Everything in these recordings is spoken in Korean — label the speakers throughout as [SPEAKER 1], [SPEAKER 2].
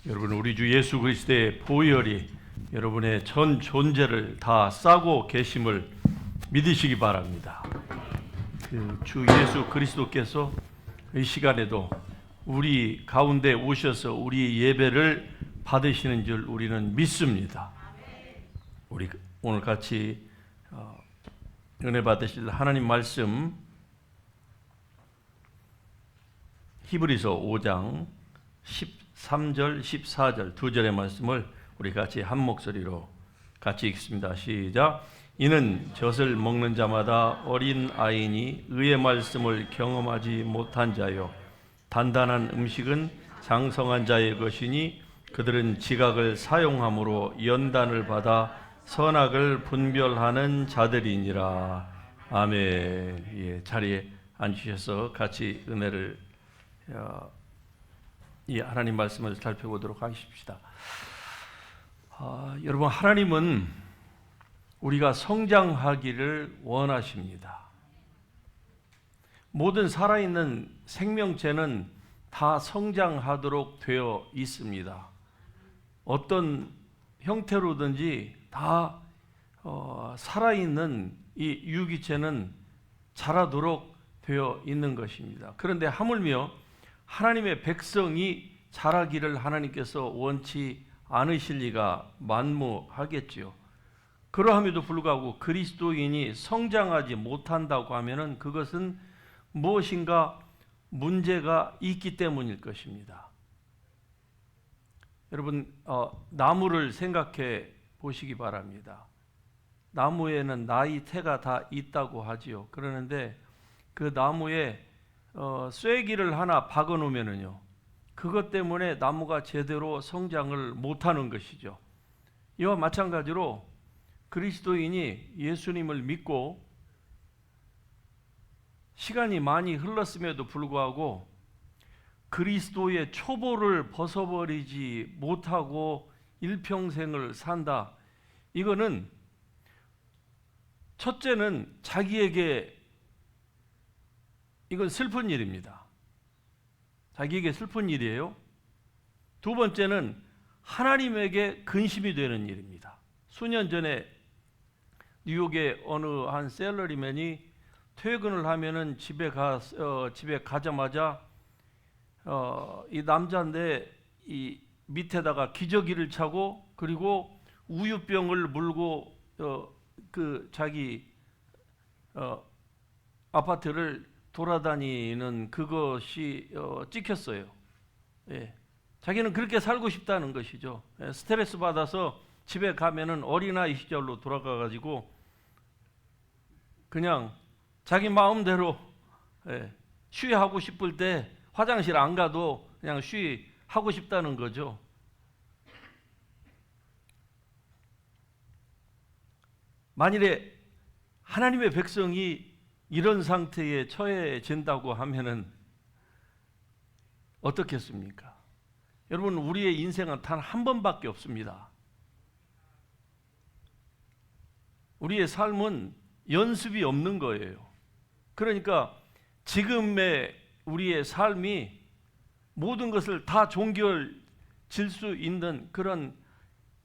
[SPEAKER 1] 여러분, 우리 주 예수 그리스도의 보혈이 여러분의 전 존재를 다 싸고 계심을 믿으시기 바랍니다. 그 주 예수 그리스도께서 이 시간에도 우리 가운데 오셔서 우리 예배를 받으시는 줄 우리는 믿습니다. 우리 오늘 같이 은혜 받으실 하나님 말씀 히브리서 5장 13절, 14절 두 절의 말씀을 우리 같이 한 목소리로 같이 읽습니다. 시작. 이는 젖을 먹는 자마다 어린 아이니 의의 말씀을 경험하지 못한 자요 단단한 음식은 장성한 자의 것이니 그들은 지각을 사용함으로 연단을 받아 선악을 분별하는 자들이니라. 아멘. 예, 자리에 앉으셔서 같이 은혜를 이 하나님 말씀을 살펴보도록 하십시다. 여러분, 하나님은 우리가 성장하기를 원하십니다. 모든 살아있는 생명체는 다 성장하도록 되어 있습니다. 어떤 형태로든지 다 살아있는 이 유기체는 자라도록 되어 있는 것입니다. 그런데 하물며 하나님의 백성이 자라기를 하나님께서 원치 않으실 리가 만무하겠지요. 그러함에도 불구하고 그리스도인이 성장하지 못한다고 하면은 그것은 무엇인가 문제가 있기 때문일 것입니다. 여러분, 나무를 생각해 보시기 바랍니다. 나무에는 나이테가 다 있다고 하지요. 그러는데 그 나무에 쐐기를 하나 박아 놓으면은요, 그것 때문에 나무가 제대로 성장을 못하는 것이죠. 이와 마찬가지로 그리스도인이 예수님을 믿고 시간이 많이 흘렀음에도 불구하고 그리스도의 초보를 벗어버리지 못하고 일평생을 산다. 이거는 첫째는 자기에게 이건 슬픈 일입니다. 자기에게 슬픈 일이에요. 두 번째는 하나님에게 근심이 되는 일입니다. 수년 전에 뉴욕의 어느 한 셀러리맨이 퇴근을 하면은 집에 가자마자 이 남자인데 이 밑에다가 기저귀를 차고 그리고 우유병을 물고 그 자기 아파트를 돌아다니는 그것이 찍혔어요. 예. 자기는 그렇게 살고 싶다는 것이죠. 예. 스트레스 받아서 집에 가면은 어린아이 시절로 돌아가가지고 그냥 자기 마음대로 쉬하고 싶을 때 화장실 안 가도 그냥 쉬하고 싶다는 거죠. 만일에 하나님의 백성이 이런 상태에 처해진다고 하면은 어떻겠습니까? 여러분, 우리의 인생은 단 한 번밖에 없습니다. 우리의 삶은 연습이 없는 거예요. 그러니까 지금의 우리의 삶이 모든 것을 다 종결질 수 있는 그런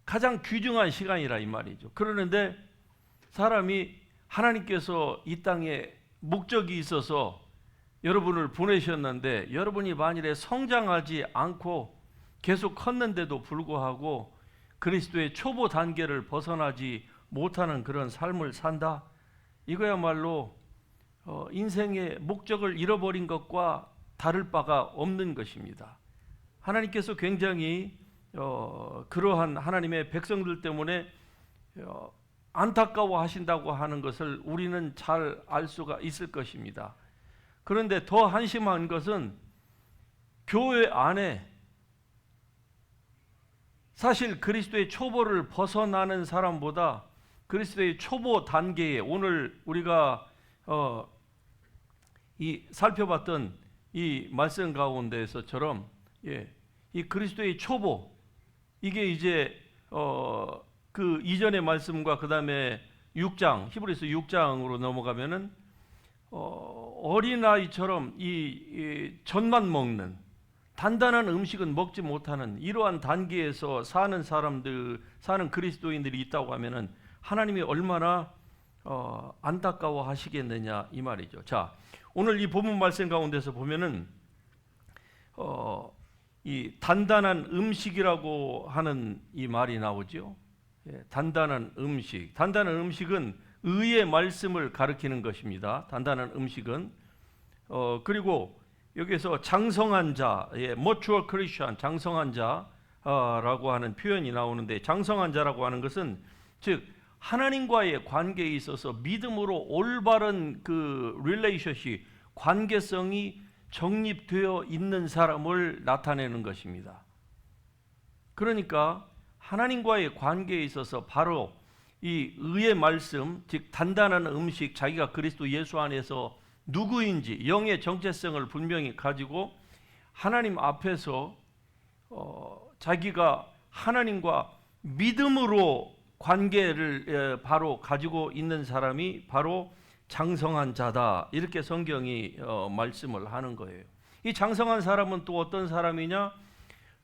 [SPEAKER 1] 가장 귀중한 시간이라 이 말이죠. 그러는데 사람이 하나님께서 이 땅에 목적이 있어서 여러분을 보내셨는데 여러분이 만일에 성장하지 않고 계속 컸는데도 불구하고 그리스도의 초보 단계를 벗어나지 못하는 그런 삶을 산다? 이거야말로 인생의 목적을 잃어버린 것과 다를 바가 없는 것입니다. 하나님께서 굉장히 그러한 하나님의 백성들 때문에 안타까워 하신다고 하는 것을 우리는 잘 알 수가 있을 것입니다. 그런데 더 한심한 것은 교회 안에 사실 그리스도의 초보를 벗어나는 사람보다 그리스도의 초보 단계에 오늘 우리가 이 살펴봤던 이 말씀 가운데에서처럼 이 그리스도의 초보 이게 이제 그 이전의 말씀과 그 다음에 6장 히브리서 6장으로 넘어가면은 어린아이처럼 이 젖만 먹는 단단한 음식은 먹지 못하는 이러한 단계에서 사는 사람들, 사는 그리스도인들이 있다고 하면은 하나님이 얼마나 안타까워 하시겠느냐 이 말이죠. 자, 오늘 이 본문 말씀 가운데서 보면은 이 단단한 음식이라고 하는 이 말이 나오죠. 예, 단단한 음식. 단단한 음식은 의의 말씀을 가리키는 것입니다. 단단한 음식은 그리고 여기서 장성한 자, 예, mature Christian, 장성한 자라고 하는 표현이 나오는데, 장성한 자라고 하는 것은 즉 하나님과의 관계에 있어서 믿음으로 올바른 그 relationship, 관계성이 정립되어 있는 사람을 나타내는 것입니다. 그러니까 하나님과의 관계에 있어서 바로 이 의의 말씀, 즉 단단한 음식, 자기가 그리스도 예수 안에서 누구인지 영의 정체성을 분명히 가지고 하나님 앞에서 자기가 하나님과 믿음으로 관계를 바로 가지고 있는 사람이 바로 장성한 자다, 이렇게 성경이 말씀을 하는 거예요. 이 장성한 사람은 또 어떤 사람이냐?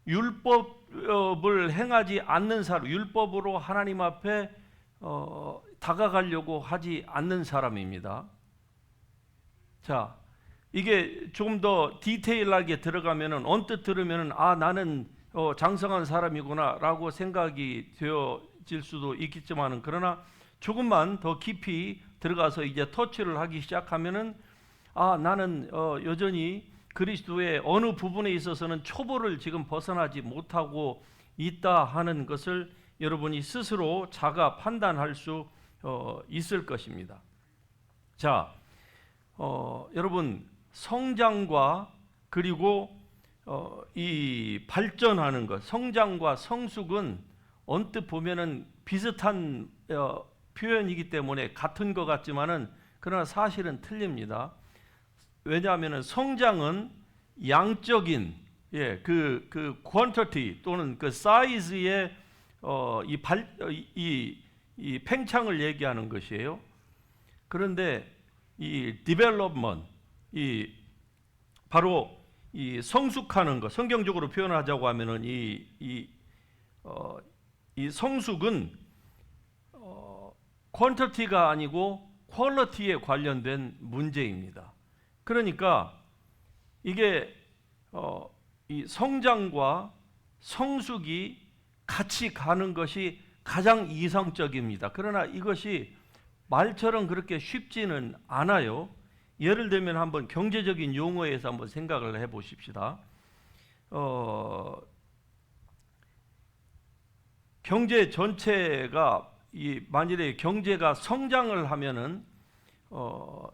[SPEAKER 1] 율법을 행하지 않는 사람, 율법으로 하나님 앞에 다가가려고 하지 않는 사람입니다. 자, 이게 조금 더 디테일하게 들어가면은 언뜻 들으면은 나는 장성한 사람이구나 라고 생각이 되어질 수도 있겠지만은, 그러나 조금만 더 깊이 들어가서 이제 터치를 하기 시작하면은 나는 여전히 그리스도의 어느 부분에 있어서는 초보를 지금 벗어나지 못하고 있다 하는 것을 여러분이 스스로 자가 판단할 수 있을 것입니다. 자, 여러분, 성장과 그리고 이 발전하는 것, 성장과 성숙은 언뜻 보면은 비슷한 표현이기 때문에 같은 것 같지만은, 그러나 사실은 틀립니다. 왜냐하면은 성장은 양적인 그 quantity 또는 그 size의 이 팽창을 얘기하는 것이에요. 그런데 이 development, 바로 이 성숙하는 것, 성경적으로 표현하자고 하면은 이 성숙은 퀀터티가 아니고 퀄리티에 관련된 문제입니다. 그러니까 이게 이 성장과 성숙이 같이 가는 것이 가장 이상적입니다. 그러나 이것이 말처럼 그렇게 쉽지는 않아요. 예를 들면 한번 경제적인 용어에서 한번 생각을 해보십시다. 경제 전체가 만일에 경제가 성장을 하면은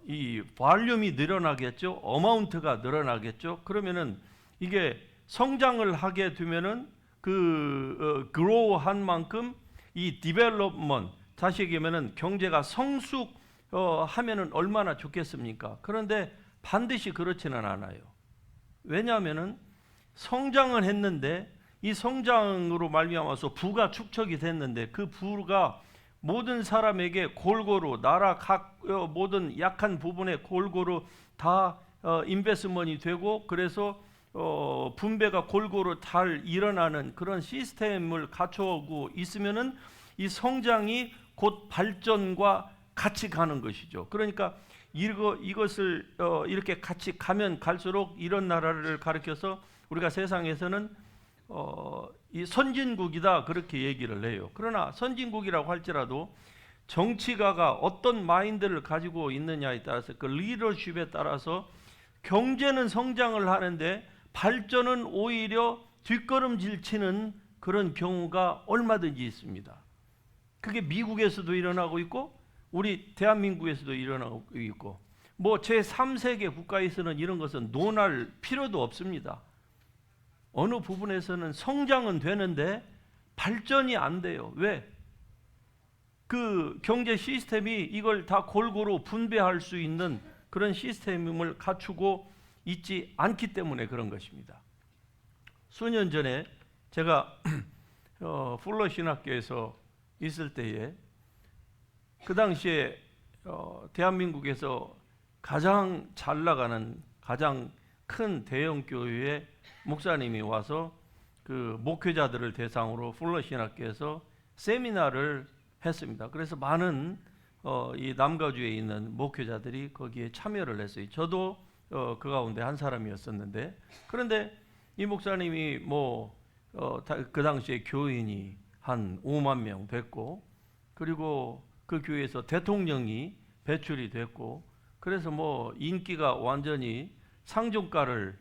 [SPEAKER 1] 이 볼륨이 늘어나겠죠. 어마운트가 늘어나겠죠. 그러면은 이게 성장을 하게 되면은 그로우한 만큼 이 디벨롭먼트, 다시 얘기하면은 경제가 성숙하면은 얼마나 좋겠습니까? 그런데 반드시 그렇지는 않아요. 왜냐하면은 성장을 했는데 이 성장으로 말미암아서 부가 축적이 됐는데 그 부가 모든 사람에게 골고루, 나라 각 모든 약한 부분에 골고루 다 인베스먼이 되고, 그래서 분배가 골고루 잘 일어나는 그런 시스템을 갖춰오고 있으면은 이 성장이 곧 발전과 같이 가는 것이죠. 그러니까 이것을 이렇게 같이 가면 갈수록 이런 나라를 가리켜서 우리가 세상에서는 이 선진국이다 그렇게 얘기를 해요. 그러나 선진국이라고 할지라도 정치가가 어떤 마인드를 가지고 있느냐에 따라서, 그 리더십에 따라서 경제는 성장을 하는데 발전은 오히려 뒷걸음질 치는 그런 경우가 얼마든지 있습니다. 그게 미국에서도 일어나고 있고 우리 대한민국에서도 일어나고 있고, 뭐 제3세계 국가에서는 이런 것은 논할 필요도 없습니다. 어느 부분에서는 성장은 되는데 발전이 안 돼요. 왜? 그 경제 시스템이 이걸 다 골고루 분배할 수 있는 그런 시스템을 갖추고 있지 않기 때문에 그런 것입니다. 수년 전에 제가 풀러 신학교에서 있을 때에 그 당시에 대한민국에서 가장 잘 나가는 가장 큰 대형 교회에 목사님이 와서 그 목회자들을 대상으로 풀러 신학교에서 세미나를 했습니다. 그래서 많은 이 남가주에 있는 목회자들이 거기에 참여를 했어요. 저도 그 가운데 한 사람이었었는데, 그런데 이 목사님이 그 당시에 교인이 한 5만 명 됐고, 그리고 그 교회에서 대통령이 배출이 됐고, 그래서 인기가 완전히 상종가를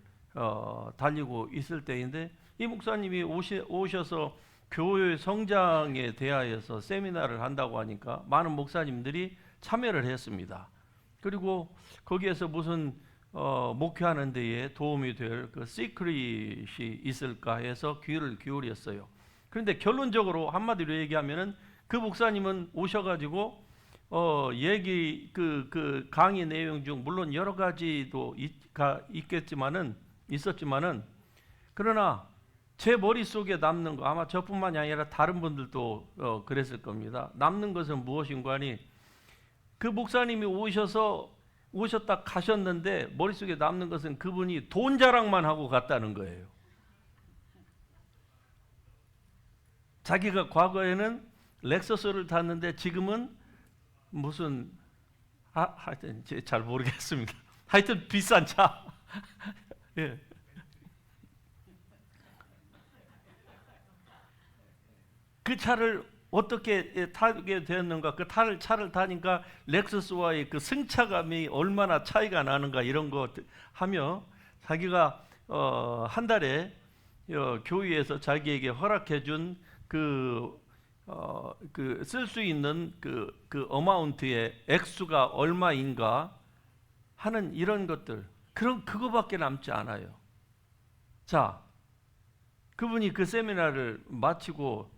[SPEAKER 1] 달리고 있을 때인데, 이 목사님이 오셔서 교회 성장에 대하여서 세미나를 한다고 하니까 많은 목사님들이 참여를 했습니다. 그리고 거기에서 무슨 목회하는 데에 도움이 될 그 시크릿이 있을까 해서 귀를 기울였어요. 그런데 결론적으로 한마디로 얘기하면은 그 목사님은 오셔가지고 그 강의 내용 중 물론 여러 가지도 있었지만은 그러나 제 머릿속에 남는 거, 아마 저뿐만이 아니라 다른 분들도 그랬을 겁니다. 남는 것은 무엇인가 하니, 그 목사님이 오셨다 가셨는데 머릿속에 남는 것은 그분이 돈 자랑만 하고 갔다는 거예요. 자기가 과거에는 렉서스를 탔는데 지금은 무슨 하여튼 잘 모르겠습니다. 하여튼 비싼 차. 예. 그 차를 어떻게 타게 되었는가, 그 차를 타니까 렉서스와의 그 승차감이 얼마나 차이가 나는가, 이런 거 하며 자기가 한 달에 교회에서 자기에게 허락해 준 쓸 수 있는 그 어마운트의 액수가 얼마인가 하는 이런 것들, 그거밖에 남지 않아요. 자, 그분이 그 세미나를 마치고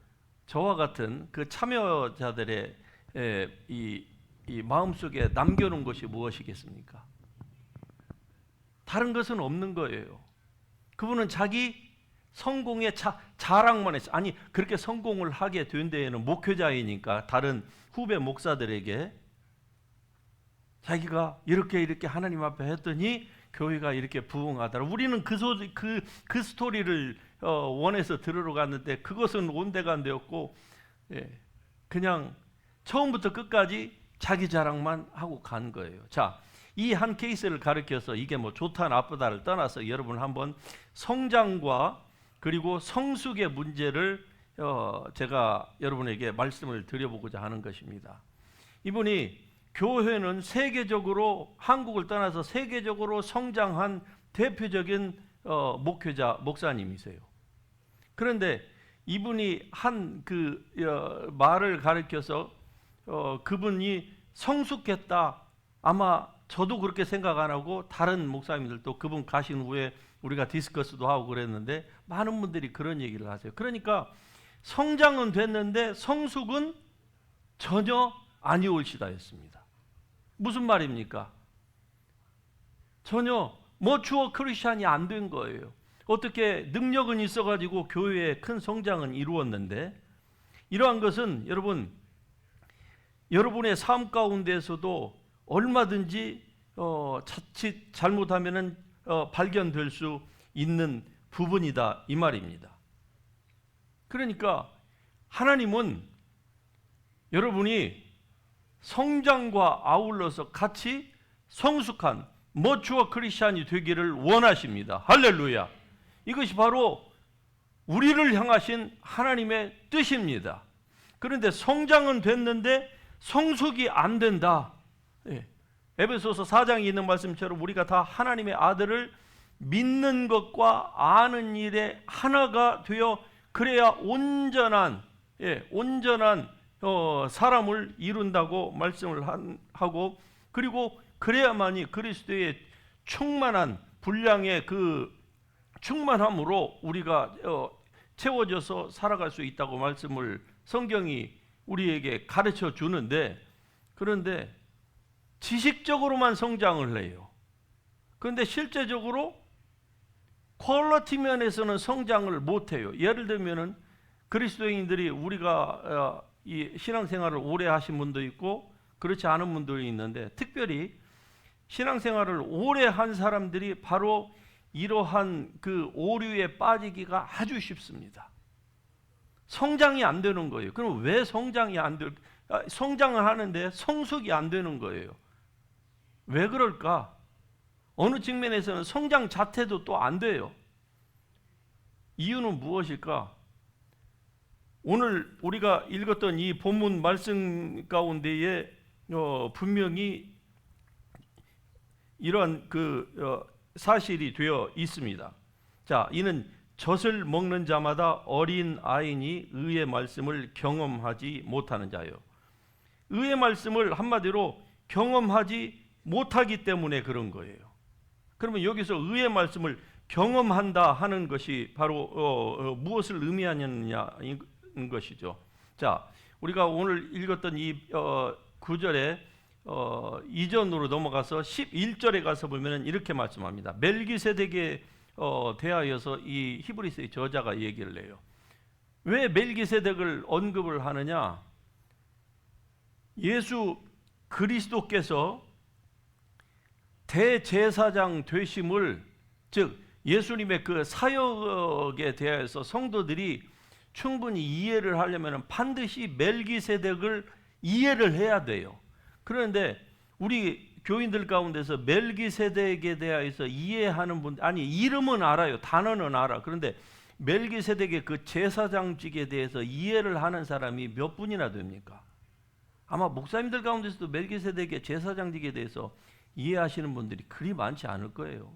[SPEAKER 1] 저와 같은 그 참여자들의 이 마음속에 남겨놓은 것이 무엇이겠습니까? 다른 것은 없는 거예요. 그분은 자기 성공의 자랑만 했어요. 아니, 그렇게 성공을 하게 된 데에는 목회자이니까 다른 후배 목사들에게 자기가 이렇게 하나님 앞에 했더니 교회가 이렇게 부흥하더라. 우리는 그 스토리를 원해서 들으러 갔는데 그것은 온데간데였고, 그냥 처음부터 끝까지 자기 자랑만 하고 간 거예요. 자, 이 한 케이스를 가르쳐서 이게 좋다 나쁘다를 떠나서 여러분 한번 성장과 그리고 성숙의 문제를 제가 여러분에게 말씀을 드려보고자 하는 것입니다. 이분이 교회는 세계적으로, 한국을 떠나서 세계적으로 성장한 대표적인 목사님이세요. 그런데 이분이 한 말을 가르쳐서 그분이 성숙했다, 아마 저도 그렇게 생각 안 하고 다른 목사님들도 그분 가신 후에 우리가 디스커스도 하고 그랬는데 많은 분들이 그런 얘기를 하세요. 그러니까 성장은 됐는데 성숙은 전혀 아니올시다 했습니다. 무슨 말입니까? 전혀 머추어 크리스찬이 안 된 거예요. 어떻게 능력은 있어가지고 교회의 큰 성장은 이루었는데, 이러한 것은 여러분의 삶 가운데에서도 얼마든지 자칫 잘못하면은 발견될 수 있는 부분이다, 이 말입니다. 그러니까 하나님은 여러분이 성장과 아울러서 같이 성숙한 머추어 크리스찬이 되기를 원하십니다. 할렐루야. 이것이 바로 우리를 향하신 하나님의 뜻입니다. 그런데 성장은 됐는데 성숙이 안 된다. 에베소서 4장에 있는 말씀처럼 우리가 다 하나님의 아들을 믿는 것과 아는 일에 하나가 되어 그래야 온전한 사람을 이룬다고 말씀을 하고, 그리고 그래야만이 그리스도의 충만한 분량의 그 충만함으로 우리가 채워져서 살아갈 수 있다고 말씀을 성경이 우리에게 가르쳐 주는데, 그런데 지식적으로만 성장을 해요. 그런데 실제적으로 퀄리티 면에서는 성장을 못해요. 예를 들면은 그리스도인들이 우리가 이 신앙생활을 오래 하신 분도 있고 그렇지 않은 분들이 있는데, 특별히 신앙생활을 오래 한 사람들이 바로 이러한 그 오류에 빠지기가 아주 쉽습니다. 성장이 안 되는 거예요. 그럼 왜 성장이 안 될? 성장을 하는데 성숙이 안 되는 거예요. 왜 그럴까? 어느 측면에서는 성장 자체도 또 안 돼요. 이유는 무엇일까? 오늘 우리가 읽었던 이 본문 말씀 가운데에 분명히 이러한 사실이 되어 있습니다. 자, 이는 젖을 먹는 자마다 어린 아이니 의의 말씀을 경험하지 못하는 자요. 의의 말씀을 한마디로 경험하지 못하기 때문에 그런 거예요. 그러면 여기서 의의 말씀을 경험한다 하는 것이 바로 무엇을 의미하느냐인 것이죠. 자, 우리가 오늘 읽었던 이 9절에 이전으로 넘어가서 11절에 가서 보면 이렇게 말씀합니다. 멜기세덱에 대하여서 이 히브리서의 저자가 얘기를 해요. 왜 멜기세덱을 언급을 하느냐? 예수 그리스도께서 대제사장 되심을, 즉 예수님의 그 사역에 대해서 성도들이 충분히 이해를 하려면 반드시 멜기세덱을 이해를 해야 돼요. 그런데 우리 교인들 가운데서 멜기세덱에 대해서 이해하는 분, 아니 이름은 알아요. 단어는 알아. 그런데 멜기세덱의 그 제사장직에 대해서 이해를 하는 사람이 몇 분이나 됩니까? 아마 목사님들 가운데서도 멜기세덱의 제사장직에 대해서 이해하시는 분들이 그리 많지 않을 거예요.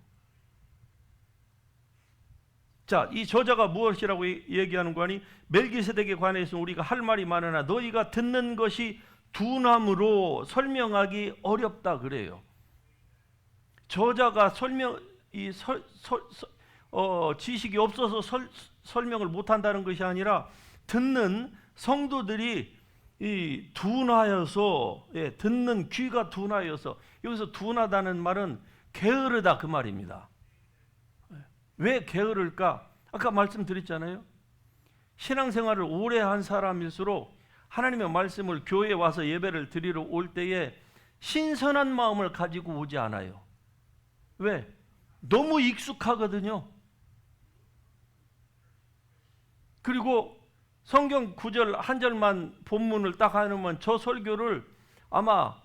[SPEAKER 1] 자, 이 저자가 무엇이라고 얘기하는 거 아니? 멜기세덱에 관해서 우리가 할 말이 많으나 너희가 듣는 것이 둔함으로 설명하기 어렵다 그래요. 저자가 지식이 없어서 설명을 못한다는 것이 아니라 듣는 성도들이 둔하여서, 듣는 귀가 둔하여서, 여기서 둔하다는 말은 게으르다 그 말입니다. 왜 게으를까? 아까 말씀드렸잖아요. 신앙생활을 오래 한 사람일수록 하나님의 말씀을 교회에 와서 예배를 드리러 올 때에 신선한 마음을 가지고 오지 않아요. 왜? 너무 익숙하거든요. 그리고 성경 9절 한 절만 본문을 딱 하면 저 설교를 아마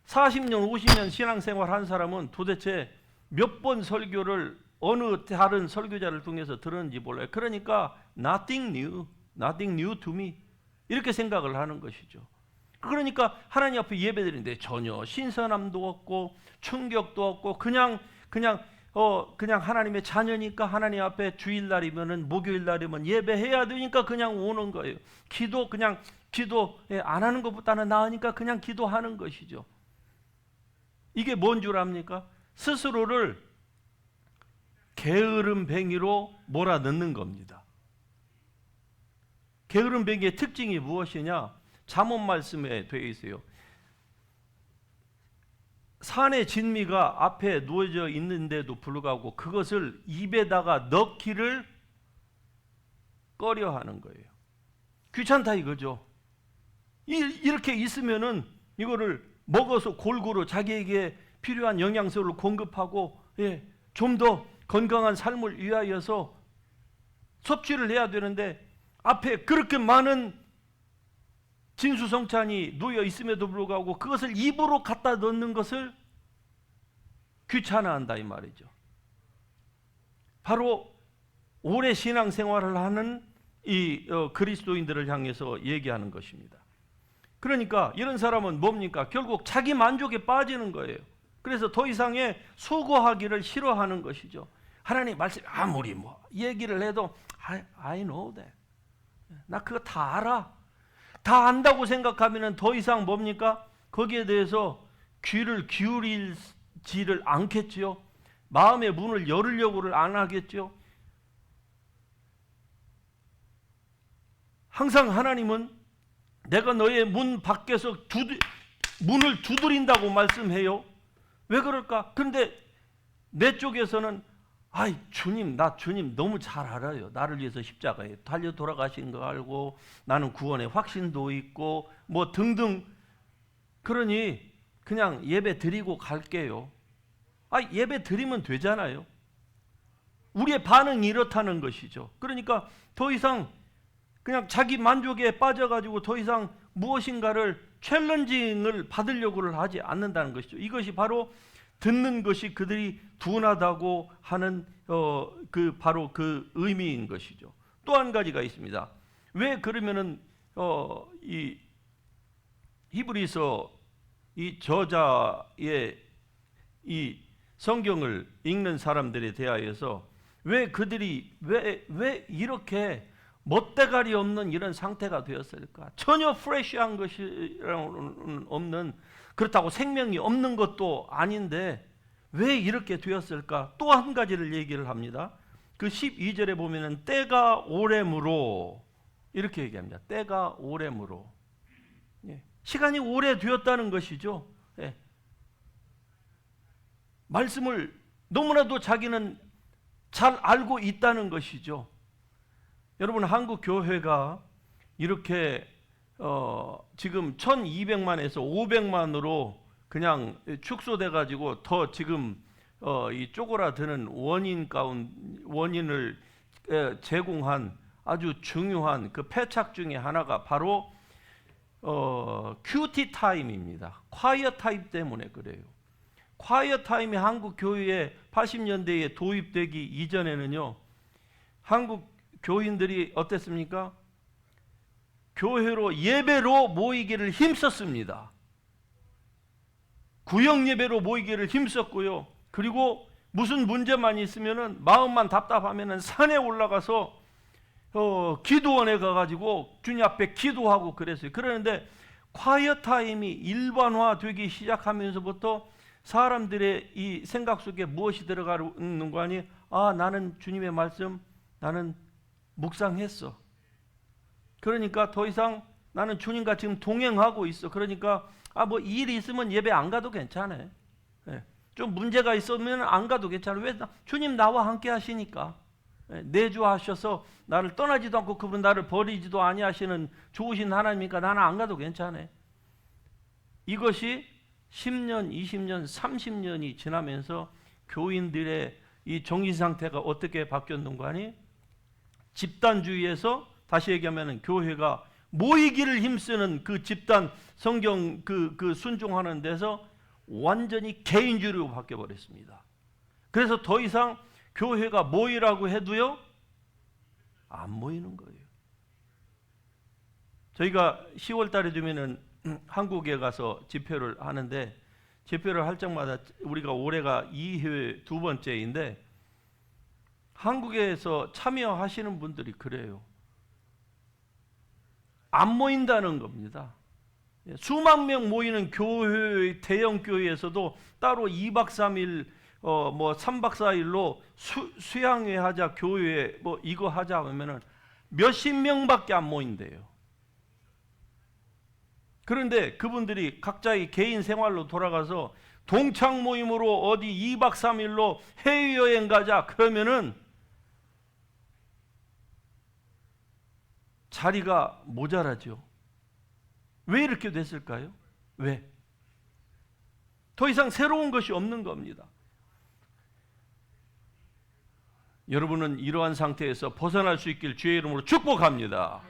[SPEAKER 1] 40년 50년 신앙생활 한 사람은 도대체 몇 번 설교를 어느 다른 설교자를 통해서 들었는지 몰라요. 그러니까 nothing new to me 이렇게 생각을 하는 것이죠. 그러니까 하나님 앞에 예배드리는데 전혀 신선함도 없고 충격도 없고 그냥 하나님의 자녀니까 하나님 앞에 주일날이면은 목요일날이면 예배해야 되니까 그냥 오는 거예요. 기도 안 하는 것보다는 나으니까 그냥 기도하는 것이죠. 이게 뭔 줄 압니까? 스스로를 게으름뱅이로 몰아넣는 겁니다. 게으름뱅이의 특징이 무엇이냐? 잠언 말씀에 되어 있어요. 산의 진미가 앞에 놓여져 있는데도 불구하고 그것을 입에다가 넣기를 꺼려하는 거예요. 귀찮다 이거죠. 이렇게 있으면은 이거를 먹어서 골고루 자기에게 필요한 영양소를 공급하고 좀 더 건강한 삶을 위하여서 섭취를 해야 되는데 앞에 그렇게 많은 진수성찬이 놓여 있음에도 불구하고 그것을 입으로 갖다 넣는 것을 귀찮아한다 이 말이죠. 바로 오래 신앙생활을 하는 이 그리스도인들을 향해서 얘기하는 것입니다. 그러니까 이런 사람은 뭡니까? 결국 자기 만족에 빠지는 거예요. 그래서 더 이상의 수고하기를 싫어하는 것이죠. 하나님 말씀 아무리 얘기를 해도 I know that. 나 그거 다 알아. 다 안다고 생각하면 더 이상 뭡니까? 거기에 대해서 귀를 기울이지를 않겠지요. 마음의 문을 열으려고를 안 하겠죠. 항상 하나님은 내가 너의 문 밖에서 문을 두드린다고 말씀해요. 왜 그럴까? 그런데 내 쪽에서는 주님 너무 잘 알아요. 나를 위해서 십자가에 달려 돌아가신 거 알고 나는 구원의 확신도 있고 뭐 등등. 그러니 그냥 예배 드리고 갈게요. 예배 드리면 되잖아요. 우리의 반응이 이렇다는 것이죠. 그러니까 더 이상 그냥 자기 만족에 빠져가지고 더 이상 무엇인가를 챌린징을 받으려고를 하지 않는다는 것이죠. 이것이 바로 듣는 것이 그들이 둔하다고 하는 바로 그 의미인 것이죠. 또 한 가지가 있습니다. 왜 그러면은 이 히브리서 이 저자의 이 성경을 읽는 사람들에 대하여서 왜 그들이 왜 이렇게 멋대가리 없는 이런 상태가 되었을까? 전혀 프레시한 것이 없는, 그렇다고 생명이 없는 것도 아닌데 왜 이렇게 되었을까? 또 한 가지를 얘기를 합니다. 그 12절에 보면은 때가 오래므로 이렇게 얘기합니다. 때가 오래므로. 예. 시간이 오래되었다는 것이죠. 예. 말씀을 너무나도 자기는 잘 알고 있다는 것이죠. 여러분, 한국 교회가 이렇게 지금 1200만에서 500만으로 그냥 축소돼 가지고 더 지금 이 쪼그라드는 원인을 제공한 아주 중요한 그 패착 중에 하나가 바로 큐티 타임입니다. 콰이어 타임 때문에 그래요. 콰이어 타임이 한국 교회에 80년대에 도입되기 이전에는요, 한국 교인들이 어땠습니까? 교회로 예배로 모이기를 힘썼습니다. 구역 예배로 모이기를 힘썼고요. 그리고 무슨 문제만 있으면은 마음만 답답하면은 산에 올라가서 기도원에 가가지고 주님 앞에 기도하고 그랬어요. 그러는데 콰이어 타임이 일반화되기 시작하면서부터 사람들의 이 생각 속에 무엇이 들어가는 거 아니? 아, 나는 주님의 말씀, 나는 묵상했어. 그러니까 더 이상 나는 주님과 지금 동행하고 있어. 그러니까 뭐 일이 있으면 예배 안 가도 괜찮아. 예. 좀 문제가 있으면 안 가도 괜찮아. 왜? 주님 나와 함께 하시니까. 예. 내주하셔서 나를 떠나지도 않고 그분 나를 버리지도 아니하시는 좋으신 하나님이니까 나는 안 가도 괜찮아. 이것이 10년, 20년, 30년이 지나면서 교인들의 이 정신 상태가 어떻게 바뀌었는가 하니, 집단주의에서 다시 얘기하면 교회가 모이기를 힘쓰는 그 집단 성경 그 순종하는 데서 완전히 개인주의로 바뀌어버렸습니다. 그래서 더 이상 교회가 모이라고 해도요, 안 모이는 거예요. 저희가 10월 달에 되면은 한국에 가서 집회를 하는데, 집회를 할 적마다 우리가 올해가 2회 두 번째인데, 한국에서 참여하시는 분들이 그래요. 안 모인다는 겁니다. 수만 명 모이는 교회, 대형 교회에서도 따로 2박 3일, 3박 4일로 수양회 하자, 교회 이거 하자 하면은 몇십 명밖에 안 모인대요. 그런데 그분들이 각자의 개인 생활로 돌아가서 동창 모임으로 어디 2박 3일로 해외여행 가자 그러면은 자리가 모자라죠. 왜 이렇게 됐을까요? 왜? 더 이상 새로운 것이 없는 겁니다. 여러분은 이러한 상태에서 벗어날 수 있길 주의 이름으로 축복합니다.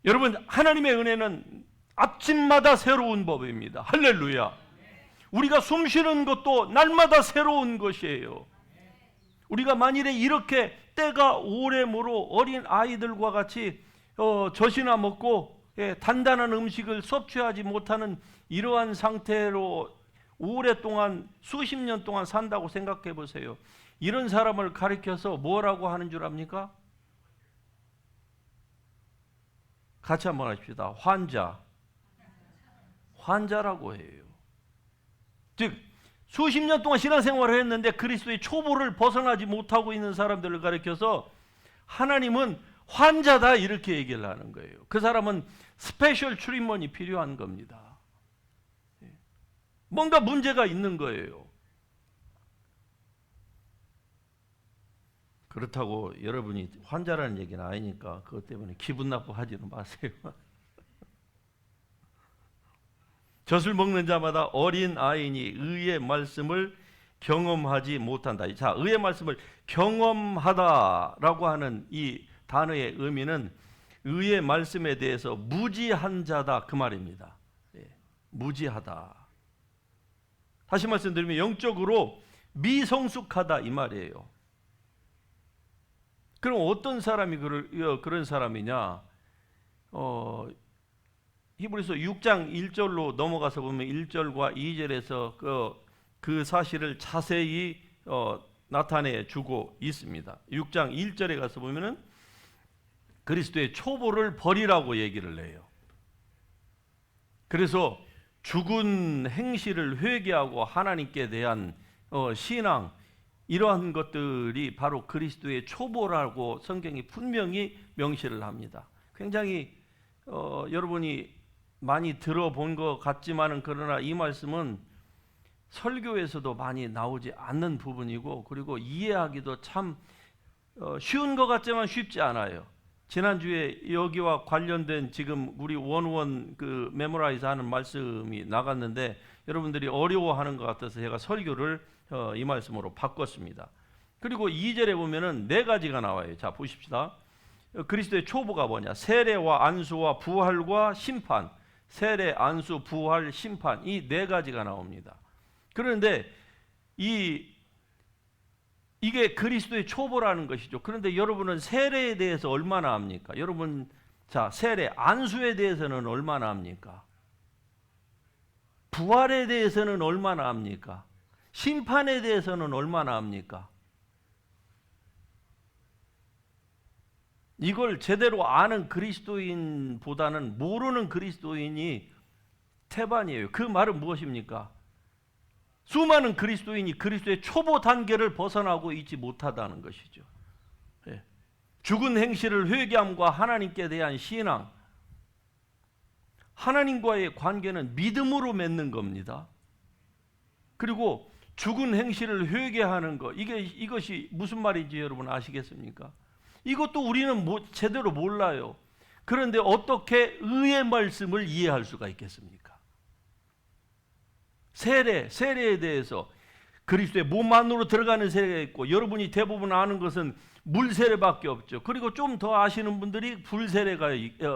[SPEAKER 1] 여러분, 하나님의 은혜는 아침마다 새로운 법입니다. 할렐루야. 우리가 숨 쉬는 것도 날마다 새로운 것이에요. 우리가 만일에 이렇게 때가 오래므로 어린 아이들과 같이 젖이나 먹고 단단한 음식을 섭취하지 못하는 이러한 상태로 오랫동안 수십 년 동안 산다고 생각해 보세요. 이런 사람을 가리켜서 뭐라고 하는 줄 압니까? 같이 한번 합시다. 환자라고 해요. 즉 수십 년 동안 신앙생활을 했는데 그리스도의 초보를 벗어나지 못하고 있는 사람들을 가리켜서 하나님은 환자다 이렇게 얘기를 하는 거예요. 그 사람은 스페셜 트리트먼이 필요한 겁니다. 뭔가 문제가 있는 거예요. 그렇다고 여러분이 환자라는 얘기는 아니니까 그것 때문에 기분 나빠하지는 마세요. 젖을 먹는 자마다 어린 아이니 의의 말씀을 경험하지 못한다. 자, 의의 말씀을 경험하다라고 하는 이 단어의 의미는 의의 말씀에 대해서 무지한 자다 그 말입니다. 예, 무지하다. 다시 말씀드리면 영적으로 미성숙하다 이 말이에요. 그럼 어떤 사람이 그런 사람이냐? 히브리서 6장 1절로 넘어가서 보면 1절과 2절에서 그 사실을 자세히 나타내 주고 있습니다. 6장 1절에 가서 보면은 그리스도의 초보를 버리라고 얘기를 해요. 그래서 죽은 행실을 회개하고 하나님께 대한 신앙, 이러한 것들이 바로 그리스도의 초보라고 성경이 분명히 명시를 합니다. 굉장히 여러분이 많이 들어본 것 같지만은 그러나 이 말씀은 설교에서도 많이 나오지 않는 부분이고, 그리고 이해하기도 참 쉬운 것 같지만 쉽지 않아요. 지난주에 여기와 관련된 지금 우리 원원 메모라이즈 하는 말씀이 나갔는데 여러분들이 어려워하는 것 같아서 제가 설교를 이 말씀으로 바꿨습니다. 그리고 2절에 보면은 4가지가 나와요. 자, 보십시다. 그리스도의 초보가 뭐냐? 세례와 안수와 부활과 심판. 세례, 안수, 부활, 심판. 이 4가지가 나옵니다. 그런데 이게 그리스도의 초보라는 것이죠. 그런데 여러분은 세례에 대해서 얼마나 압니까? 여러분, 자, 세례, 안수에 대해서는 얼마나 압니까? 부활에 대해서는 얼마나 압니까? 심판에 대해서는 얼마나 압니까? 이걸 제대로 아는 그리스도인보다는 모르는 그리스도인이 태반이에요. 그 말은 무엇입니까? 수많은 그리스도인이 그리스도의 초보 단계를 벗어나고 있지 못하다는 것이죠. 예. 죽은 행실을 회개함과 하나님께 대한 신앙, 하나님과의 관계는 믿음으로 맺는 겁니다. 그리고 죽은 행실을 회개하는 것, 이것이 무슨 말인지 여러분 아시겠습니까? 이것도 우리는 제대로 몰라요. 그런데 어떻게 의의 말씀을 이해할 수가 있겠습니까? 세례에 대해서 그리스도의 몸 안으로 들어가는 세례가 있고, 여러분이 대부분 아는 것은 물 세례밖에 없죠. 그리고 좀 더 아시는 분들이 불 세례가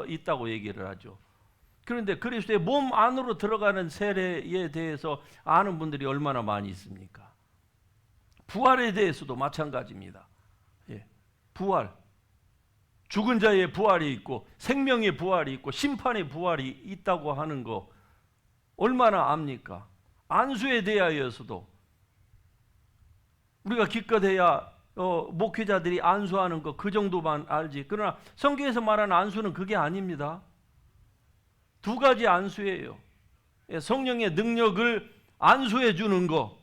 [SPEAKER 1] 있다고 얘기를 하죠. 그런데 그리스도의 몸 안으로 들어가는 세례에 대해서 아는 분들이 얼마나 많이 있습니까? 부활에 대해서도 마찬가지입니다. 예. 부활, 죽은 자의 부활이 있고 생명의 부활이 있고 심판의 부활이 있다고 하는 거 얼마나 압니까? 안수에 대하여서도 우리가 기껏해야 목회자들이 안수하는 거 그 정도만 알지. 그러나 성경에서 말하는 안수는 그게 아닙니다. 2가지 안수예요. 성령의 능력을 안수해 주는 거.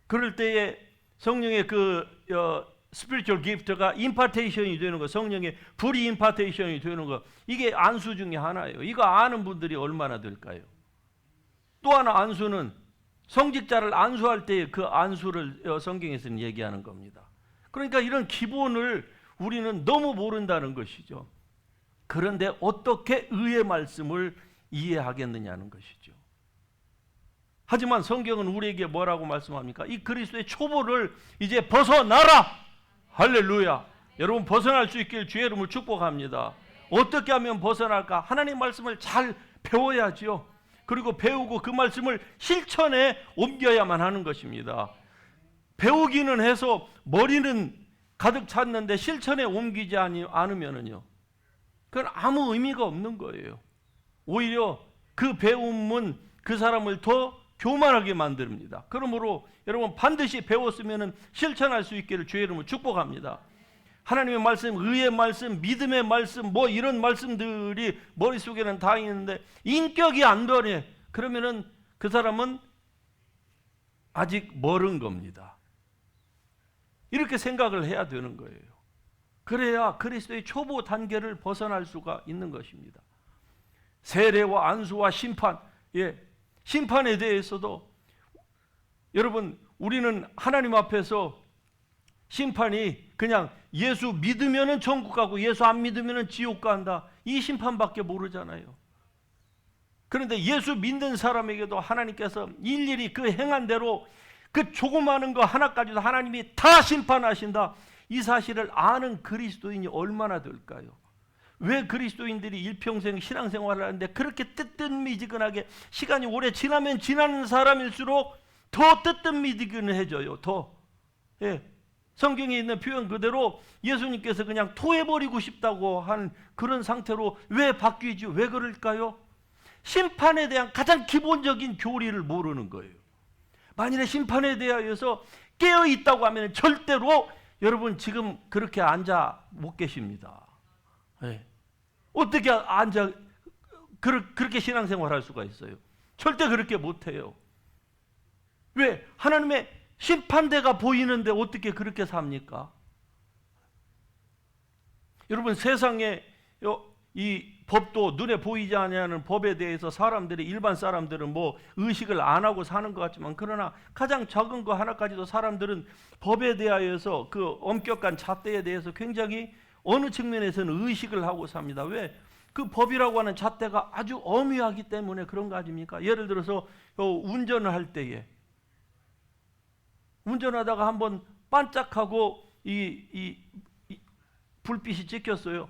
[SPEAKER 1] 그럴 때에 성령의 spiritual gift가 impartation이 되는 거, 성령의 불이 impartation이 되는 거, 이게 안수 중에 하나예요. 이거 아는 분들이 얼마나 될까요? 또 하나 안수는 성직자를 안수할 때 그 안수를 성경에서는 얘기하는 겁니다. 그러니까 이런 기본을 우리는 너무 모른다는 것이죠. 그런데 어떻게 의의 말씀을 이해하겠느냐는 것이죠. 하지만 성경은 우리에게 뭐라고 말씀합니까? 이 그리스도의 초보를 이제 벗어나라! 할렐루야! 여러분, 벗어날 수 있길 주의 이름으로 축복합니다. 어떻게 하면 벗어날까? 하나님 말씀을 잘 배워야죠. 그리고 배우고 그 말씀을 실천에 옮겨야만 하는 것입니다. 배우기는 해서 머리는 가득 찼는데 실천에 옮기지 않으면은요, 그건 아무 의미가 없는 거예요. 오히려 그 배움은 그 사람을 더 교만하게 만듭니다. 그러므로 여러분, 반드시 배웠으면 실천할 수 있기를 주의 이름으로 축복합니다. 하나님의 말씀, 의의 말씀, 믿음의 말씀, 이런 말씀들이 머릿속에는 다 있는데 인격이 안 변해. 그러면은 그 사람은 아직 멀은 겁니다. 이렇게 생각을 해야 되는 거예요. 그래야 그리스도의 초보 단계를 벗어날 수가 있는 것입니다. 세례와 안수와 심판, 심판에 대해서도 여러분, 우리는 하나님 앞에서 심판이 그냥 예수 믿으면은 천국 가고 예수 안 믿으면은 지옥 간다, 이 심판밖에 모르잖아요. 그런데 예수 믿는 사람에게도 하나님께서 일일이 그 행한 대로 그 조그마한 거 하나까지도 하나님이 다 심판하신다. 이 사실을 아는 그리스도인이 얼마나 될까요? 왜 그리스도인들이 일평생 신앙생활을 하는데 그렇게 뜨뜻미지근하게 시간이 오래 지나면 지나는 사람일수록 더 뜨뜻미지근해져요. 더. 예. 성경에 있는 표현 그대로 예수님께서 그냥 토해버리고 싶다고 한 그런 상태로 왜 바뀌지? 왜 그럴까요? 심판에 대한 가장 기본적인 교리를 모르는 거예요. 만일에 심판에 대하여서 깨어 있다고 하면 절대로 여러분 지금 그렇게 앉아 못 계십니다. 네. 어떻게 앉아 그렇게 신앙생활할 수가 있어요? 절대 그렇게 못해요. 왜? 하나님의 심판대가 보이는데 어떻게 그렇게 삽니까? 여러분 세상에 이 법도 눈에 보이지 않는 법에 대해서 사람들이 일반 사람들은 뭐 의식을 안 하고 사는 것 같지만 그러나 가장 작은 거 하나까지도 사람들은 법에 대하여서 그 엄격한 잣대에 대해서 굉장히 어느 측면에서는 의식을 하고 삽니다. 왜? 그 법이라고 하는 잣대가 아주 엄위하기 때문에 그런 거 아닙니까? 예를 들어서 운전을 할 때에 운전하다가 한번 반짝하고 이 불빛이 찍혔어요.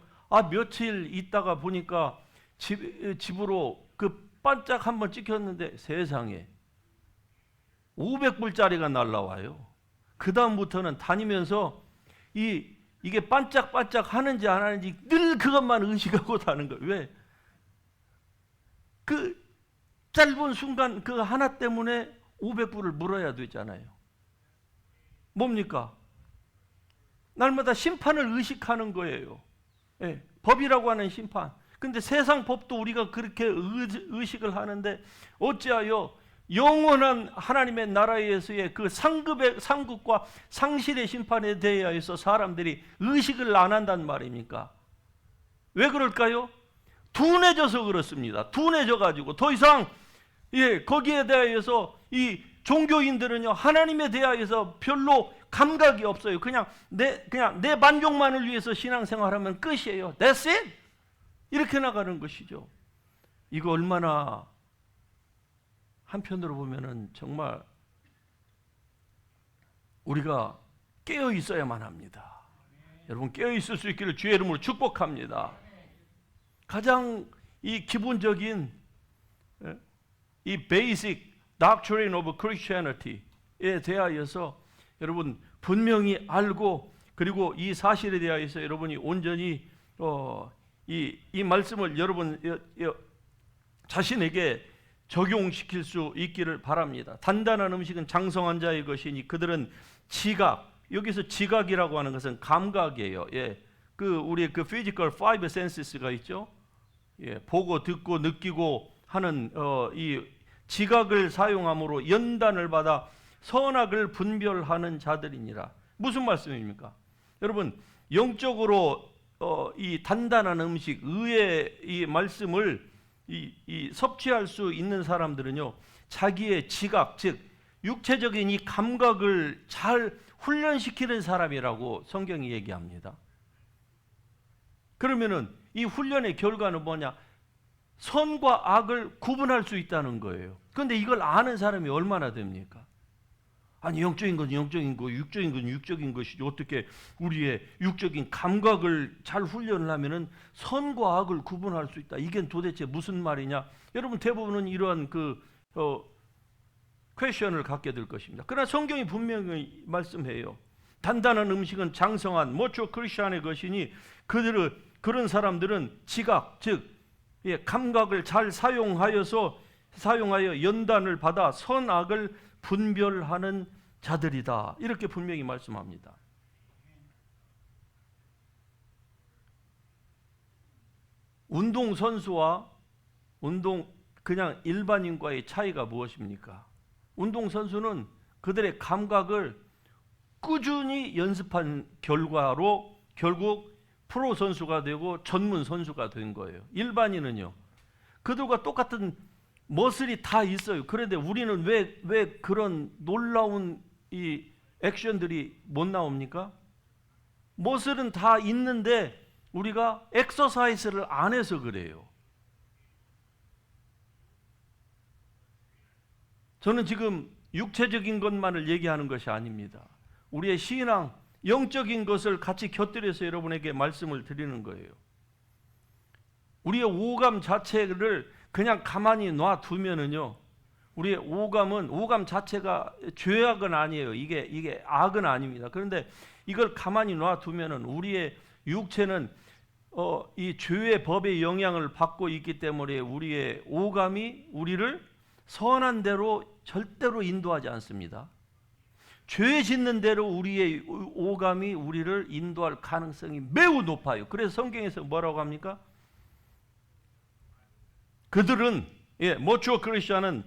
[SPEAKER 1] 며칠 있다가 보니까 집으로 그 반짝 한번 찍혔는데 세상에 500불짜리가 날라와요. 그 다음부터는 다니면서 이게 반짝반짝 하는지 안 하는지 늘 그것만 의식하고 다는 거예요. 왜? 그 짧은 순간 그 하나 때문에 500불을 물어야 되잖아요. 뭡니까? 날마다 심판을 의식하는 거예요. 예, 법이라고 하는 심판. 근데 세상 법도 우리가 그렇게 의식을 하는데 어찌하여 영원한 하나님의 나라에서의 그 상급과 상실의 심판에 대하여서 사람들이 의식을 안 한단 말입니까? 왜 그럴까요? 둔해져서 그렇습니다. 둔해져 가지고 더 이상 거기에 대하여서 이 종교인들은요 하나님에 대하여서 별로 감각이 없어요. 그냥 내 만족만을 위해서 신앙생활하면 끝이에요. That's it. 이렇게 나가는 것이죠. 이거 얼마나 한편으로 보면은 정말 우리가 깨어 있어야만 합니다. 여러분 깨어 있을 수 있기를 주의 이름으로 축복합니다. 가장 이 기본적인 이 basic doctrine of Christianity에 대하여서 여러분 분명히 알고 그리고 이 사실에 대하여서 여러분이 온전히 이 말씀을 여러분 자신에게 적용시킬 수 있기를 바랍니다. 단단한 음식은 장성한 자의 것이니 그들은 지각, 여기서 지각이라고 하는 것은 감각이에요. 예, 우리 physical five senses가 있죠. 예, 보고 듣고 느끼고 하는 이 지각을 사용함으로 연단을 받아 선악을 분별하는 자들이니라. 무슨 말씀입니까? 여러분 영적으로 이 단단한 음식, 의의 이 말씀을 이 섭취할 수 있는 사람들은요 자기의 지각, 즉 육체적인 이 감각을 잘 훈련시키는 사람이라고 성경이 얘기합니다. 그러면은 이 훈련의 결과는 뭐냐? 선과 악을 구분할 수 있다는 거예요. 그런데 이걸 아는 사람이 얼마나 됩니까? 아니 영적인 건 영적인 거, 육적인 건 육적인 것이지 어떻게 우리의 육적인 감각을 잘 훈련을 하면은 선과 악을 구분할 수 있다. 이게 도대체 무슨 말이냐? 여러분 대부분은 이러한 퀘션을 갖게 될 것입니다. 그러나 성경이 분명히 말씀해요. 단단한 음식은 장성한 모초 크리스찬의 것이니 그런 사람들은 지각, 즉 감각을 잘 사용하여 연단을 받아 선악을 분별하는 자들이다. 이렇게 분명히 말씀합니다. 운동선수와 그냥 일반인과의 차이가 무엇입니까? 운동선수는 그들의 감각을 꾸준히 연습한 결과로 결국 프로 선수가 되고 전문 선수가 된 거예요. 일반인은요, 그들과 똑같은 머슬이 다 있어요. 그런데 우리는 왜 그런 놀라운 이 액션들이 못 나옵니까? 머슬은 다 있는데 우리가 엑서사이즈를 안 해서 그래요. 저는 지금 육체적인 것만을 얘기하는 것이 아닙니다. 우리의 신앙, 영적인 것을 같이 곁들여서 여러분에게 말씀을 드리는 거예요. 우리의 오감 자체를 그냥 가만히 놔두면은요, 우리의 오감 자체가 죄악은 아니에요. 이게 악은 아닙니다. 그런데 이걸 가만히 놔두면은 우리의 육체는 이 죄의 법의 영향을 받고 있기 때문에 우리의 오감이 우리를 선한 대로 절대로 인도하지 않습니다. 죄 짓는 대로 우리의 오감이 우리를 인도할 가능성이 매우 높아요. 그래서 성경에서 뭐라고 합니까? 그들은, 모추어 크리스천은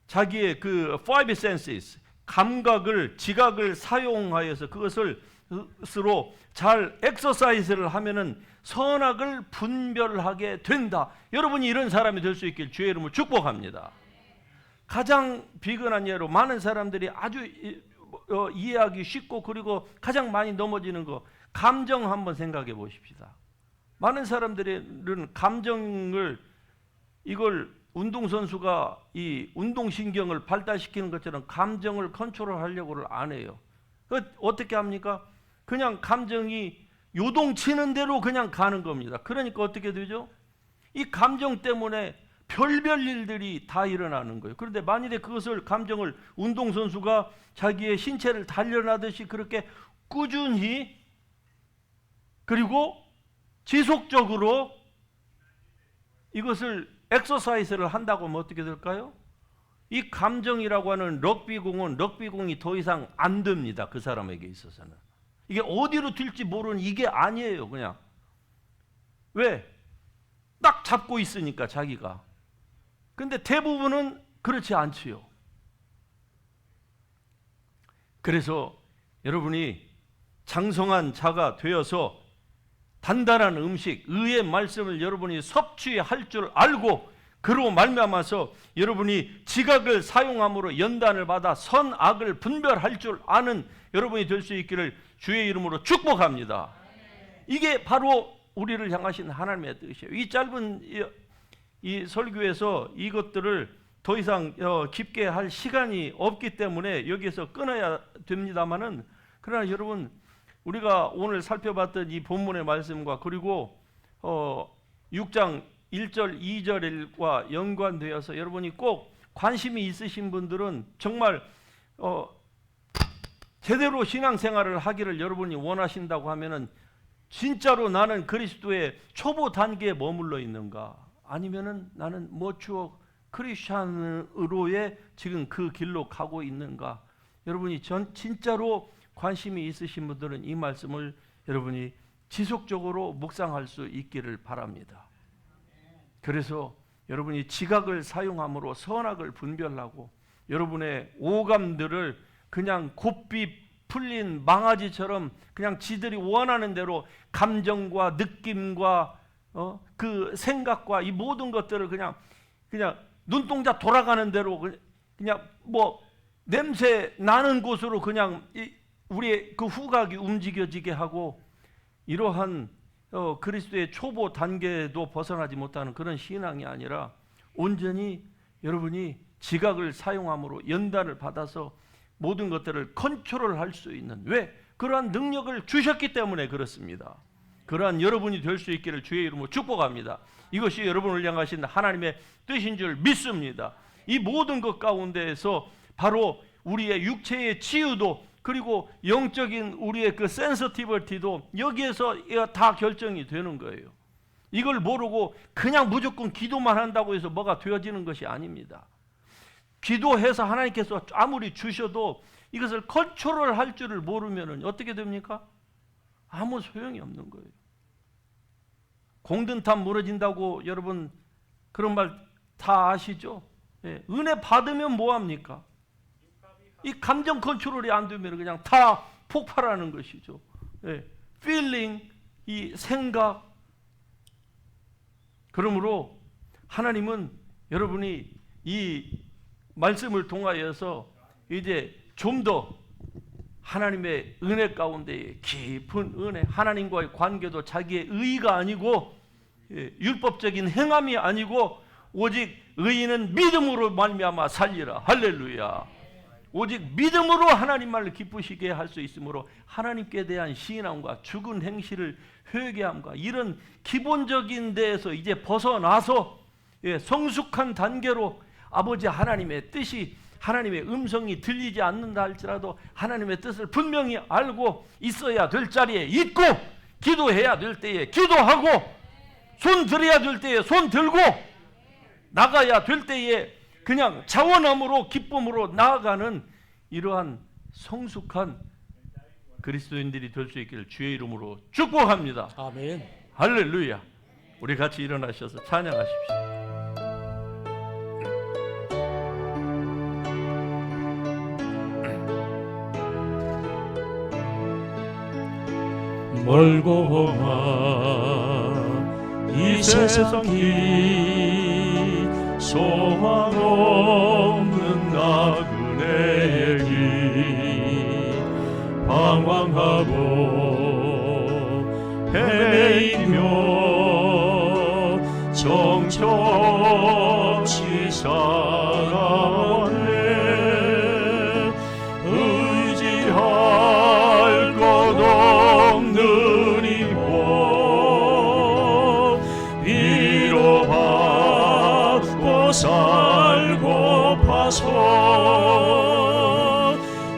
[SPEAKER 1] 자기의 그 five senses, 감각을, 지각을 사용하여서 그것으로 잘 엑서사이즈를 하면은 선악을 분별하게 된다. 여러분이 이런 사람이 될 수 있길 주의 이름으로 축복합니다. 가장 비근한 예로 많은 사람들이 아주 이해하기 쉽고 그리고 가장 많이 넘어지는 거, 감정 한번 생각해 보십시다. 많은 사람들은 감정을, 이걸 운동선수가 이 운동신경을 발달시키는 것처럼 감정을 컨트롤하려고를 안 해요. 어떻게 합니까? 그냥 감정이 요동치는 대로 그냥 가는 겁니다. 그러니까 어떻게 되죠? 이 감정 때문에 별별 일들이 다 일어나는 거예요. 그런데 만일에 그것을, 감정을 운동선수가 자기의 신체를 단련하듯이 그렇게 꾸준히 그리고 지속적으로 이것을 엑서사이즈를 한다고 하면 어떻게 될까요? 이 감정이라고 하는 럭비공이 더 이상 안 됩니다. 그 사람에게 있어서는. 이게 어디로 튈지 모르는 이게 아니에요. 그냥. 왜? 딱 잡고 있으니까 자기가. 근데 대부분은 그렇지 않지요. 그래서 여러분이 장성한 자가 되어서 단단한 음식, 의의 말씀을 여러분이 섭취할 줄 알고 그로 말미암아서 여러분이 지각을 사용함으로 연단을 받아 선악을 분별할 줄 아는 여러분이 될 수 있기를 주의 이름으로 축복합니다. 이게 바로 우리를 향하신 하나님의 뜻이에요. 이 짧은 이 설교에서 이것들을 더 이상 깊게 할 시간이 없기 때문에 여기에서 끊어야 됩니다만은, 그러나 여러분, 우리가 오늘 살펴봤던 이 본문의 말씀과 그리고 6장 1절 2절과 연관되어서 여러분이 꼭 관심이 있으신 분들은 정말 제대로 신앙생활을 하기를 여러분이 원하신다고 하면은, 진짜로 나는 그리스도의 초보 단계에 머물러 있는가, 아니면은 나는 머추어 크리스찬으로의 지금 그 길로 가고 있는가, 여러분이 진짜로 관심이 있으신 분들은 이 말씀을 여러분이 지속적으로 묵상할 수 있기를 바랍니다. 그래서 여러분이 지각을 사용함으로 선악을 분별하고 여러분의 오감들을 그냥 곱비 풀린 망아지처럼 그냥 지들이 원하는 대로 감정과 느낌과 그 생각과 이 모든 것들을 그냥 눈동자 돌아가는 대로 그냥 뭐 냄새 나는 곳으로 그냥 우리의 그 후각이 움직여지게 하고, 이러한 그리스도의 초보 단계도 벗어나지 못하는 그런 신앙이 아니라 온전히 여러분이 지각을 사용함으로 연단을 받아서 모든 것들을 컨트롤할 수 있는, 왜? 그러한 능력을 주셨기 때문에 그렇습니다. 그러한 여러분이 될 수 있기를 주의 이름으로 축복합니다. 이것이 여러분을 향하신 하나님의 뜻인 줄 믿습니다. 이 모든 것 가운데에서 바로 우리의 육체의 치유도, 그리고 영적인 우리의 그 센서티비티도 여기에서 다 결정이 되는 거예요. 이걸 모르고 그냥 무조건 기도만 한다고 해서 뭐가 되어지는 것이 아닙니다. 기도해서 하나님께서 아무리 주셔도 이것을 컨트롤할 줄을 모르면 어떻게 됩니까? 아무 소용이 없는 거예요. 공든탑 무너진다고 여러분 그런 말 다 아시죠? 예, 은혜 받으면 뭐합니까? 이 감정 컨트롤이 안 되면 그냥 다 폭발하는 것이죠. 예, feeling, 이 생각. 그러므로 하나님은 여러분이 이 말씀을 통하여서 이제 좀 더 하나님의 은혜 가운데 깊은 은혜, 하나님과의 관계도 자기의 의의가 아니고 율법적인 행함이 아니고 오직 의인은 믿음으로 말미암아 살리라. 할렐루야. 오직 믿음으로 하나님 말을 기쁘시게 할 수 있으므로 하나님께 대한 신앙과 죽은 행실을 회개함과 이런 기본적인 데에서 이제 벗어나서 성숙한 단계로 아버지 하나님의 뜻이, 하나님의 음성이 들리지 않는다 할지라도 하나님의 뜻을 분명히 알고 있어야 될 자리에 있고, 기도해야 될 때에 기도하고, 손 들어야 될 때에 손 들고, 나가야 될 때에 그냥 자원함으로 기쁨으로 나아가는 이러한 성숙한 그리스도인들이 될 수 있기를 주의 이름으로 축복합니다.
[SPEAKER 2] 아멘.
[SPEAKER 1] 할렐루야. 우리 같이 일어나셔서 찬양하십시오.
[SPEAKER 2] 멀고 험한 이 세상 길, 소망 없는 나그네의 길, 방황하고 헤매이며 정처없이 살아왔네. 의지할 것 없는 이 몸 위로받고 살고파서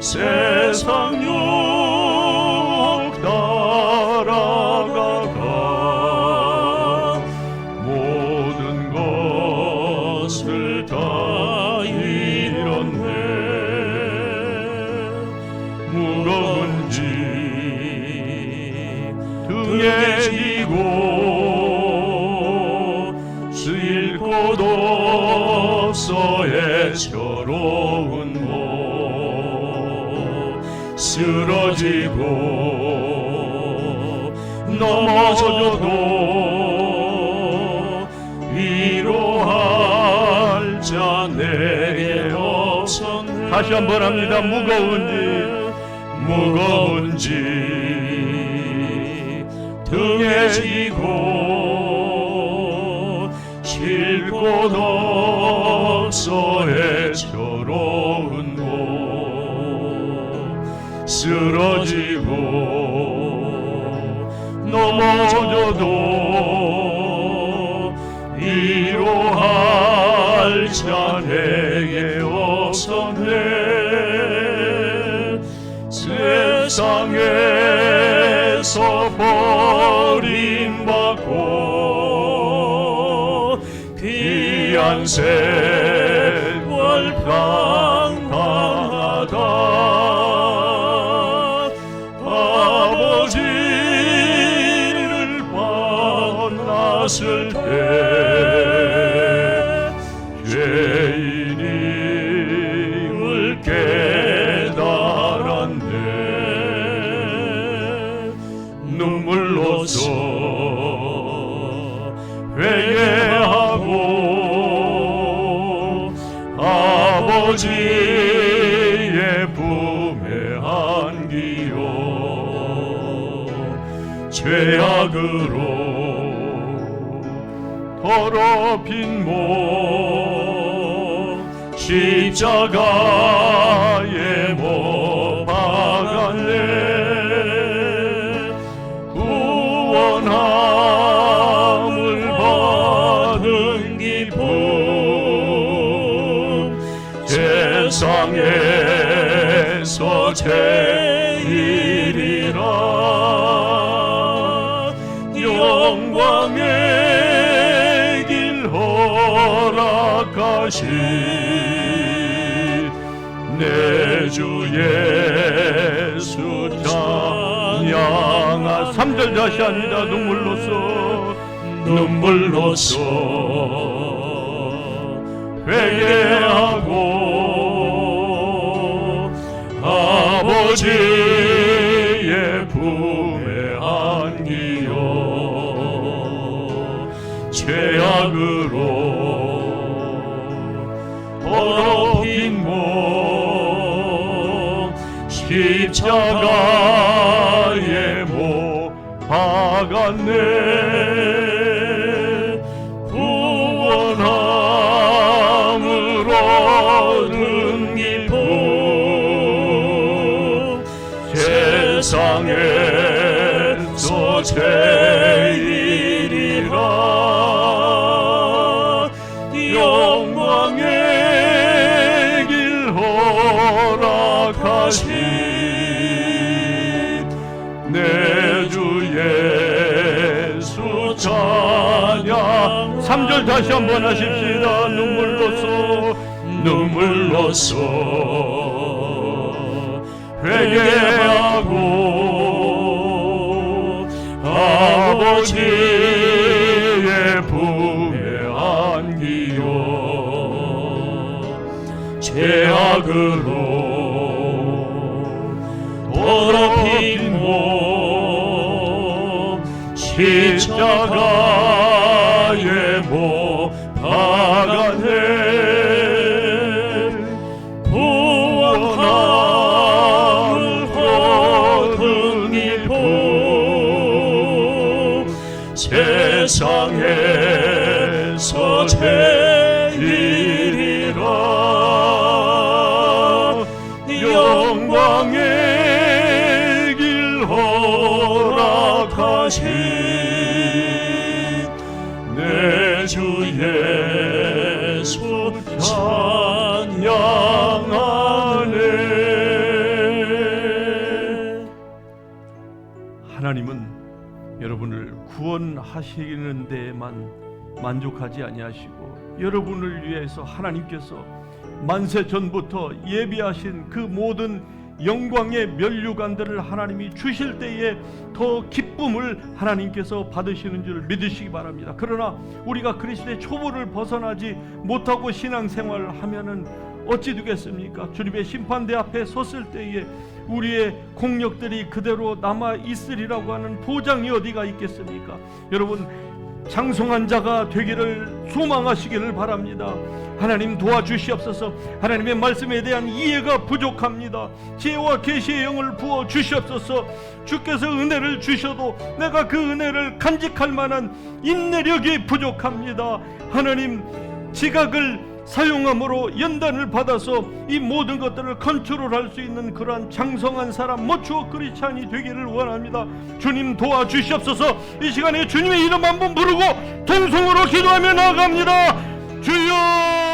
[SPEAKER 2] 세상 유혹 따라가가 모든 것을 다 잃었네. 무거운 짐 등에 지고 쉴 곳 없어 애처로운 몸 쓰러지고 넘어져도 위로할 자 내게 없었네.
[SPEAKER 1] 다시 한번 합니다.
[SPEAKER 2] 무거운 짐 등에 지고 쉴 곳 없어 애처로운 몸 쓰러지고 넘어져도 위로할 자 내게 없었네. 세상에서 버림받고 귀한 생활 방황하다 아버지를 만났을 때 죄인임을 깨달았네. 눈물로써 회개하고 아버지의 품에 안기요. 죄악으로 더럽힌 몸 십자가에 못 박았네. 구원함을 받은 기쁨 세상에서 제일이라. 영광의 길 허락하신 내 주 예수 찬양하.
[SPEAKER 1] 3절 다시 합니다.
[SPEAKER 2] 눈물로써 회개하고 아버지의 품에 안기요. 죄악으로 더럽힌 몸 십자가에 못 박았네. 구원하 세상에서 제일이라 영광의 길 허락하신 내 주 예수 찬양.
[SPEAKER 1] 3절 다시 한번 하십시다. 눈물로써
[SPEAKER 2] 회개하고 아버지의 품에 안기어 죄악으로 더럽힌 몸 십자가에 못 박아내 세상에서 제일이라 영광의 길 허락하신 내 주 예수 찬양하네.
[SPEAKER 1] 하나님은 여러분을 구원하시는 데에만 만족하지 아니하시고 여러분을 위해서 하나님께서 만세 전부터 예비하신 그 모든 영광의 면류관들을 하나님이 주실 때에 더 기쁨을 하나님께서 받으시는 줄 믿으시기 바랍니다. 그러나 우리가 그리스도의 초보를 벗어나지 못하고 신앙생활을 하면은 어찌 되겠습니까? 주님의 심판대 앞에 섰을 때에 우리의 공력들이 그대로 남아 있으리라고 하는 보장이 어디가 있겠습니까? 여러분, 장성한 자가 되기를 소망하시기를 바랍니다. 하나님 도와주시옵소서. 하나님의 말씀에 대한 이해가 부족합니다. 지혜와 계시의 영을 부어 주시옵소서. 주께서 은혜를 주셔도 내가 그 은혜를 간직할 만한 인내력이 부족합니다. 하나님, 지각을 사용함으로 연단을 받아서 이 모든 것들을 컨트롤할 수 있는 그러한 장성한 사람, 모추어 크리스찬이 되기를 원합니다. 주님 도와주시옵소서. 이 시간에 주님의 이름 한번 부르고 통성으로 기도하며 나아갑니다. 주여!